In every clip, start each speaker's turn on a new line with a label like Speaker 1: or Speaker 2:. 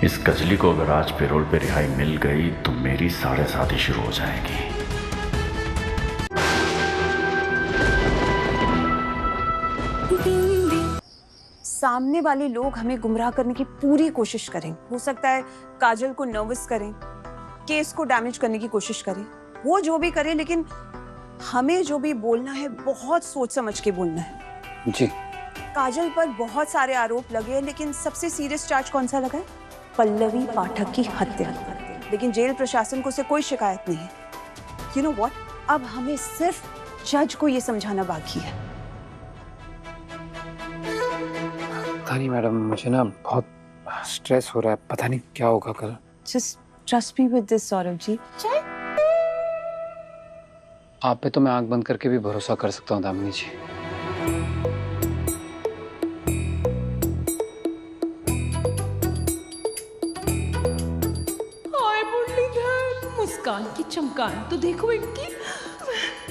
Speaker 1: इस कजली को अगर आज पेरोल पे रिहाई मिल गई तो मेरी 7:30 शुरू हो जाएगी।
Speaker 2: सामने वाले लोग हमें गुमराह करने की पूरी कोशिश करें। हो सकता है काजल को नर्वस करें, केस को डैमेज करने की कोशिश करें, वो जो भी करें, लेकिन हमें जो भी बोलना है बहुत सोच समझ के बोलना है।
Speaker 3: जी।
Speaker 2: काजल पर बहुत सारे आरोप लगे हैं, लेकिन सबसे सीरियस चार्ज कौन सा लगा है? पल्लवी पाठक की हत्या। लेकिन जेल प्रशासन को से कोई शिकायत नहीं है। यू नो व्हाट, अब हमें सिर्फ जज को ये समझाना बाकी है।
Speaker 3: पता नहीं मैडम, मुझे ना बहुत स्ट्रेस हो रहा है, पता नहीं क्या होगा कल।
Speaker 2: Just trust me with this, Saurabh ji.
Speaker 3: आप पे तो मैं आंख बंद करके भी भरोसा कर सकता हूँ दामिनी जी।
Speaker 4: हाय मुरलीधर, मुस्कान की चमकान तो देखो इनकी,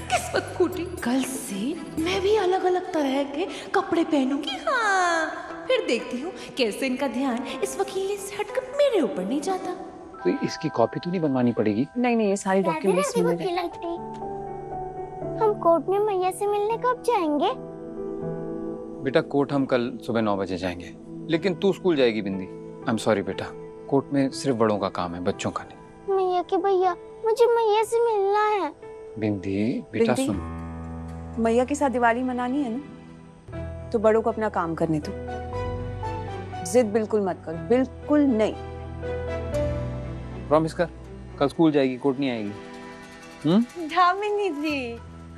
Speaker 4: किस्मत फूटी। कल से मैं भी अलग अलग तरह के कपड़े पहनूंगी। हाँ, फिर देखती हूँ कैसे इनका ध्यान इस वकील से हटकर मेरे ऊपर नहीं जाता।
Speaker 3: तो इसकी कॉपी तो नहीं बनवानी पड़ेगी?
Speaker 2: नहीं नहीं, ये सारी डॉक्यूमेंट्स मिल गए।
Speaker 5: हम कोर्ट में मैया से मिलने कब जाएंगे?
Speaker 3: बेटा कोर्ट हम कल सुबह 9 बजे जाएंगे, लेकिन तू स्कूल जाएगी बिंदी। आई एम सॉरी बेटा, कोर्ट में सिर्फ बड़ों का काम है, बच्चों का नहीं।
Speaker 5: मैया के भैया, मुझे मैया से मिलना है।
Speaker 3: बिंदी बेटा
Speaker 2: बिंदी,
Speaker 3: सुन,
Speaker 2: मैया के साथ दिवाली मनानी है ना, तो बड़ों को अपना काम करने दो। जिद बिल्कुल मत करो, बिल्कुल नहीं।
Speaker 3: प्रॉमिस कर, कल स्कूल जाएगी, कोर्ट नहीं आएगी।
Speaker 6: दामिनी जी,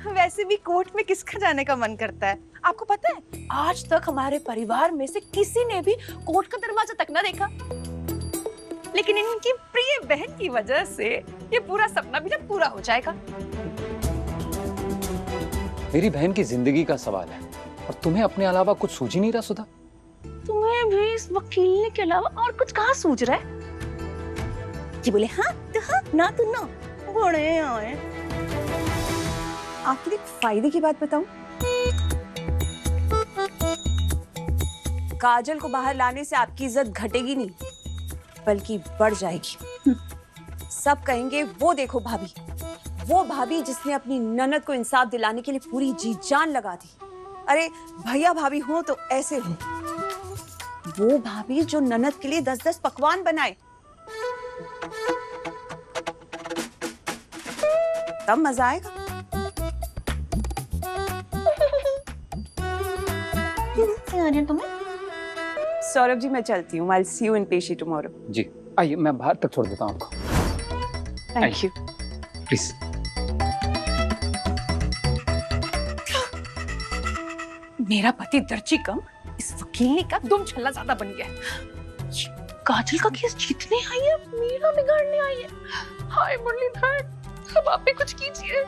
Speaker 6: वैसे भी कोर्ट में किसका जाने का मन करता है? आपको पता है, आज तक हमारे परिवार में से किसी ने भी कोर्ट का दरवाजा तक ना देखा। लेकिन इनकी प्रिय बहन की वजह से ये पूरा सपना भी ना पूरा हो जाएगा।
Speaker 3: मेरी बहन की जिंदगी का सवाल है और तुम्हें अपने अलावा कुछ सूझ ही नहीं रहा सुधा?
Speaker 6: तुम्हें भी इस वकील के अलावा और कुछ कहाँ सूझ रहा है? जी बोले हाँ तो हाँ, ना तो ना, बड़े आए।
Speaker 2: आपके लिए फायदे की बात बताऊं? काजल को बाहर लाने से आपकी इज्जत घटेगी नहीं, बल्कि बढ़ जाएगी। सब कहेंगे वो देखो भाभी, वो भाभी जिसने अपनी ननद को इंसाफ दिलाने के लिए पूरी जी जान लगा दी। अरे भैया भाभी हो तो ऐसे हो, वो भाभी जो ननद के लिए 10-10 पकवान बनाए, तब मजा आएगा।
Speaker 6: तुम्हें
Speaker 2: सौरभ जी मैं चलती हूँ। I'll see you in पेशी tomorrow।
Speaker 3: जी आइए, मैं बाहर तक छोड़ देता हूँ आपको।
Speaker 2: Thank you।
Speaker 3: प्लीज।
Speaker 6: मेरा पति दर्जी कम, इस वकील का दुम छल्ला ज्यादा बन गया है। काजल का केस जीतने आई है, मेरा बिगाड़ने आई है। हाय मुरलीधर, अब आप भी कुछ कीजिए।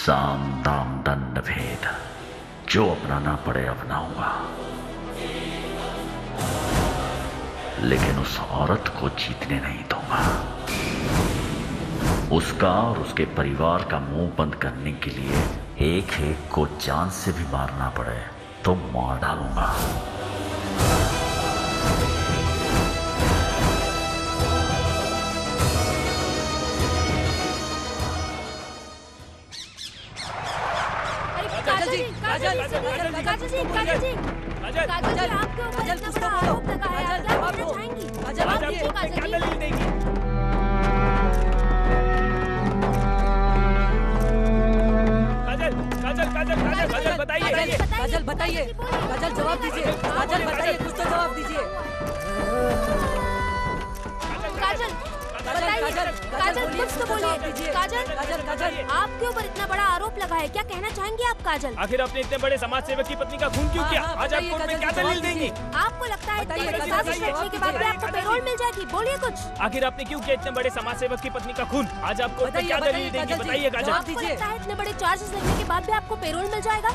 Speaker 1: साम दाम दंड भेद, जो अपनाना पड़े अपनाऊंगा, लेकिन उस औरत को जीतने नहीं दूंगा। उसका और उसके परिवार का मुंह बंद करने के लिए एक एक को जान से भी मारना पड़े तो मार डालूंगा।
Speaker 7: काजल बताइए, काजल जवाब दीजिए, काजल बताइए, कुछ तो जवाब दीजिए। काजल, काजल, काजल,
Speaker 8: काजल कुछ तो बोलिए। काजल
Speaker 7: काजल काजल
Speaker 8: आपके ऊपर इतना बड़ा आरोप लगा है, क्या कहना चाहेंगे आप काजल?
Speaker 9: आखिर आपने इतने बड़े समाज सेवक की पत्नी का खून क्यों किया?
Speaker 7: हाँ,
Speaker 9: आज आप
Speaker 7: बताइए,
Speaker 9: कोर्ट में क्या
Speaker 7: काजल,
Speaker 9: दलील
Speaker 7: जवाब
Speaker 9: देंगी?
Speaker 8: आपको लगता है इतने
Speaker 7: बताइए,
Speaker 8: बड़े
Speaker 7: काजल,
Speaker 8: साजिश रचने के बाद भी आपको पैरोल मिल जाएगी? बोलिए कुछ।
Speaker 9: आखिर आपने क्यों किया इतने बड़े समाज सेवक की पत्नी का खून? आज आप कोर्ट में
Speaker 7: बताइए,
Speaker 9: क्या
Speaker 7: बताइए,
Speaker 9: दलील देंगी?
Speaker 7: काजल जी,
Speaker 9: बताइए काजल।
Speaker 7: जवाब
Speaker 8: आपको
Speaker 7: दीजिए।
Speaker 8: लगता है इतने बड़े चार्जेस लगने के बाद भी आपको पैरोल मिल जाएगा?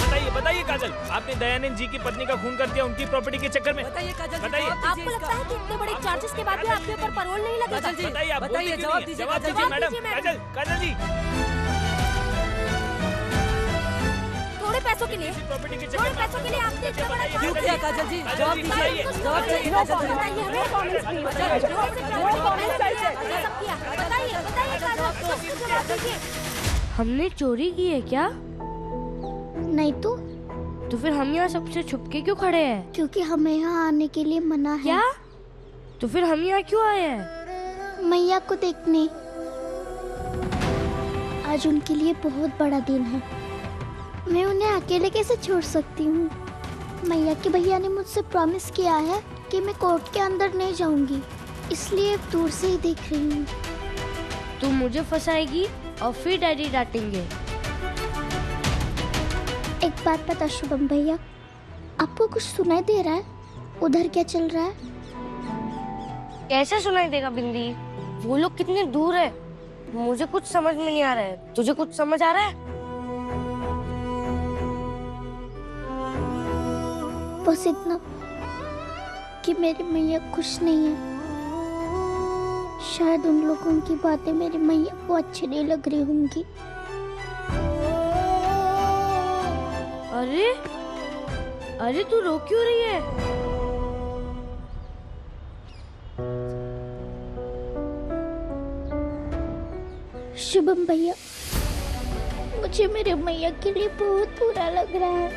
Speaker 9: बताइए बताइए काजल, आपने दयानंद जी की पत्नी का खून कर दिया उनकी प्रॉपर्टी के चक्कर में।
Speaker 7: बताइए काजल जी,
Speaker 9: बताइए।
Speaker 7: जवाब
Speaker 8: आपको
Speaker 7: दीजिए
Speaker 8: लगता है कि इतने बड़े चार्जेस के बाद भी आपके ऊपर पैरोल नहीं लगेगा?
Speaker 7: काजल जी,
Speaker 9: बताइए आप
Speaker 7: बताइए,
Speaker 9: बोलती क्यों
Speaker 7: जवाब
Speaker 9: नहीं है?
Speaker 7: दीजिए,
Speaker 9: जवाब
Speaker 7: काजल,
Speaker 9: दीजिए
Speaker 8: जवाब
Speaker 9: मैडम।
Speaker 8: दीजिए, मैडम।
Speaker 9: काजल काजल जी,
Speaker 8: थोड़े पैसों के लिए,
Speaker 9: प्रॉपर्टी के
Speaker 8: थोड़े
Speaker 9: चक्कर
Speaker 8: पैसों के लिए आपने इतना बड़ा
Speaker 7: क्यों
Speaker 8: charge
Speaker 7: किया
Speaker 8: लिया?
Speaker 7: काजल जी?
Speaker 9: काजल
Speaker 7: जवाब
Speaker 9: जी,
Speaker 7: दीजिए,
Speaker 9: बताइए।
Speaker 7: जवाब दीजिए काजल जी।
Speaker 8: बताइए हमें। ये सब किया। बताइए बताइए काजल, कुछ तो जवाब दीजिए।
Speaker 10: हमने चोरी की है क्या?
Speaker 5: नहीं
Speaker 10: तो फिर हम यहाँ सबसे छुपके क्यों खड़े हैं?
Speaker 5: क्योंकि हमें यहाँ आने के लिए मना है।
Speaker 10: क्या? तो फिर हम यहाँ क्यों आए हैं?
Speaker 5: मैया को देखने। आज उनके लिए बहुत बड़ा दिन है, मैं उन्हें अकेले कैसे छोड़ सकती हूँ। मैया के भैया ने मुझसे प्रॉमिस किया है कि मैं कोर्ट के अंदर नहीं जाऊंगी, इसलिए दूर से ही देख रही हूँ।
Speaker 10: तू मुझे फंसाएगी और फिर डैडी डांटेंगे।
Speaker 5: एक बात बता शुभम भैया, आपको कुछ सुनाई दे रहा है? उधर क्या चल रहा है?
Speaker 10: कैसे सुनाई देगा बिंदी? वो लोग कितने दूर है, मुझे कुछ समझ में नहीं आ रहा है। तुझे कुछ समझ आ रहा है?
Speaker 5: बस इतना कि मेरी मैया खुश नहीं है। शायद उन लोगों की बातें मेरी मैया को अच्छी नहीं लग रही होंगी।
Speaker 10: अरे अरे तू रो क्यों रही है?
Speaker 5: शुभम भैया, मुझे मेरे मैया के लिए बहुत बुरा लग रहा है।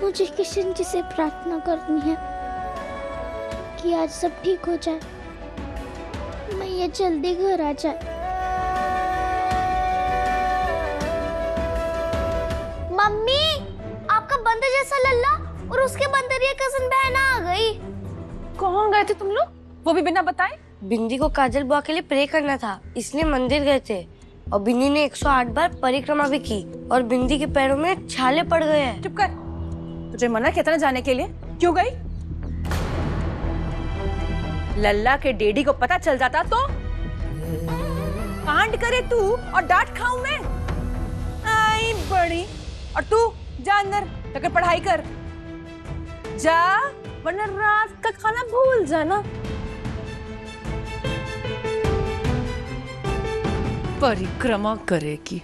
Speaker 5: मुझे किशन जी से प्रार्थना करनी है कि आज सब ठीक हो जाए, मैया जल्दी घर आ जाए। मम्मी, आपका बंदर जैसा लल्ला और उसके बंदरिया कजन बहन आ गई।
Speaker 6: कौन गए थे तुम लोग, वो भी बिना बताए?
Speaker 10: बिंदी को काजल बुआ के लिए प्रे करना था, इसलिए मंदिर गए थे। और बिंदी ने 108 बार परिक्रमा भी की और बिंदी के पैरों में छाले पड़ गए हैं।
Speaker 6: चुप कर, तुझे मना किया था ना जाने के लिए, क्यों गई? लल्ला के डेडी को पता चल जाता तो कांड करे तू और डांट खाऊं मैं। आई बड़ी, और तू जा अंदर जाकर पढ़ाई कर जा, वरना रात का खाना भूल जाना। परिक्रमा करेगी।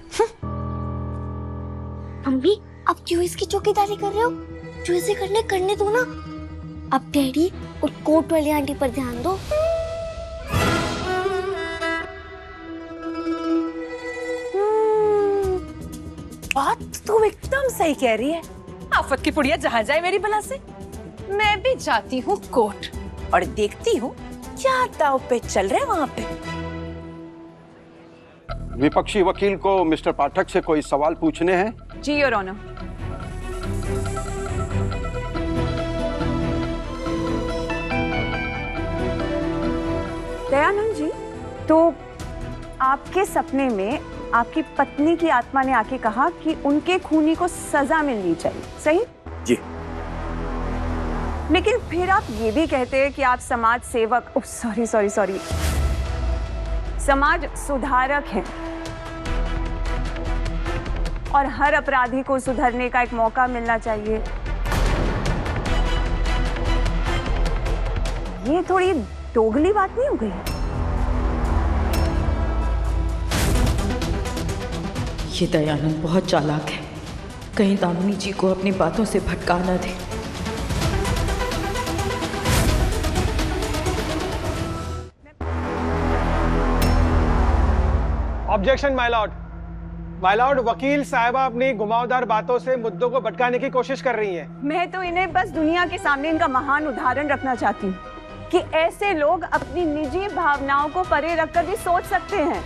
Speaker 5: मम्मी, आप क्यों इसकी चौकीदारी कर रहे हो? जो इसे करने दो ना। अब डैडी और कोर्ट वाली आंटी पर ध्यान दो।
Speaker 6: बात तू एकदम सही कह रही है। आफत की पुड़िया जहाँ जाए मेरी भला से। मैं भी जाती हूँ कोर्ट और देखती हूँ क्या दाव पे चल रहे वहाँ पे।
Speaker 11: विपक्षी वकील को मिस्टर पाठक से कोई सवाल पूछने हैं?
Speaker 2: जी योर ऑनर। दयानंद जी, तो आपके सपने में आपकी पत्नी की आत्मा ने आके कहा कि उनके खूनी को सजा मिलनी चाहिए, सही?
Speaker 11: जी।
Speaker 2: लेकिन फिर आप ये भी कहते हैं कि आप समाज सेवक, सॉरी, समाज सुधारक हैं और हर अपराधी को सुधरने का एक मौका मिलना चाहिए। ये थोड़ी दोगली बात नहीं हो गई?
Speaker 4: ये दयानंद बहुत चालाक है, कहीं दामिनी जी को अपनी बातों से भटका न दे।
Speaker 12: Objection my lord. My lord, वकील साहिबा अपनी घुमावदार बातों से मुद्दों को भटकाने की कोशिश कर रही हैं।
Speaker 2: मैं तो इन्हें बस दुनिया के सामने इनका महान उदाहरण रखना चाहती हूँ कि ऐसे लोग अपनी निजी भावनाओं को परे रखकर भी सोच सकते हैं।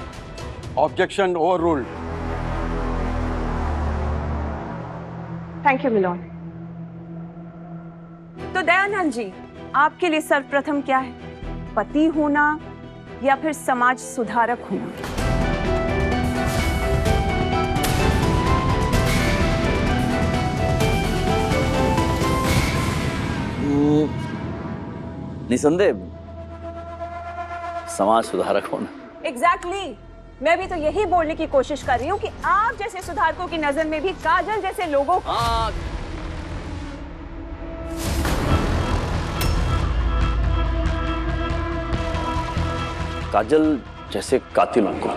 Speaker 11: Objection overruled.
Speaker 2: Thank you मिलोन। तो दयानंद जी, आपके लिए सर्वप्रथम क्या है? पति होना या फिर समाज सुधारक होना?
Speaker 1: निसंदेह समाज सुधारक होना।
Speaker 2: एग्जैक्टली मैं भी तो यही बोलने की कोशिश कर रही हूँ कि आप जैसे सुधारकों की नजर में भी काजल जैसे लोगों को
Speaker 1: काजल जैसे कातिलों को।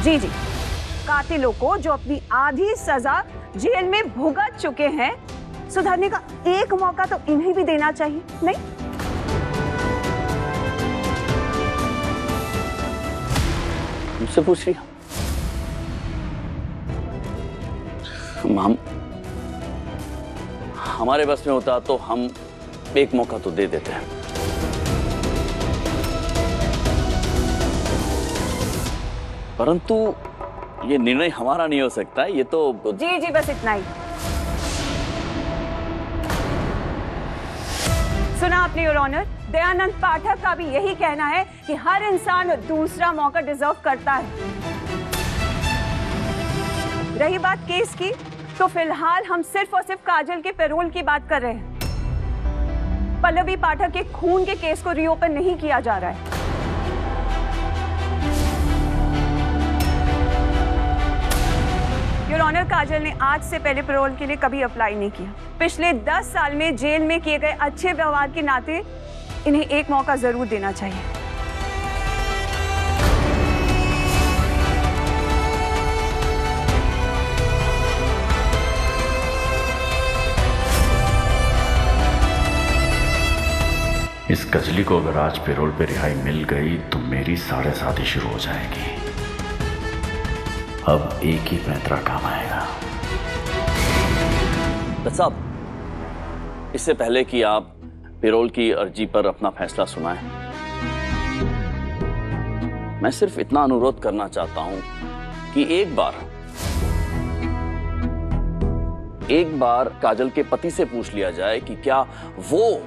Speaker 2: जी जी, कातिलों को जो अपनी आधी सजा जेल में भुगत चुके हैं, सुधारने का एक मौका तो इन्हें भी देना चाहिए, नहीं?
Speaker 1: मुझसे पूछ रही हम हमारे बस में होता तो हम एक मौका तो दे देते हैं। परंतु ये निर्णय हमारा नहीं हो सकता है, ये तो
Speaker 2: जी जी बस इतना ही। सुना आपने योर ऑनर, दयानंद पाठक का भी यही कहना है कि हर इंसान दूसरा मौका डिजर्व करता है। रही बात केस की, तो फिलहाल हम सिर्फ और सिर्फ काजल के पैरोल की बात कर रहे हैं। पल्लवी पाठक के खून के केस को रीओपन नहीं किया जा रहा है। योर ऑनर, काजल ने आज से पहले पैरोल के लिए कभी अप्लाई नहीं किया। पिछले 10 साल में जेल में किए गए अच्छे व्यवहार के नाते इन्हें एक मौका जरूर देना चाहिए।
Speaker 1: इस कजली को अगर आज पैरोल पे रिहाई मिल गई तो मेरी 7:30 शुरू हो जाएगी। अब एक ही पैंतरा काम आएगा। साहब, इससे पहले कि आप पैरोल की अर्जी पर अपना फैसला सुनाएं, मैं सिर्फ इतना अनुरोध करना चाहता हूं कि एक बार काजल के पति से पूछ लिया जाए कि क्या वो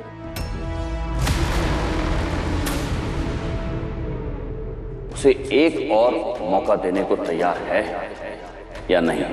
Speaker 1: उसे एक और मौका देने को तैयार है या नहीं।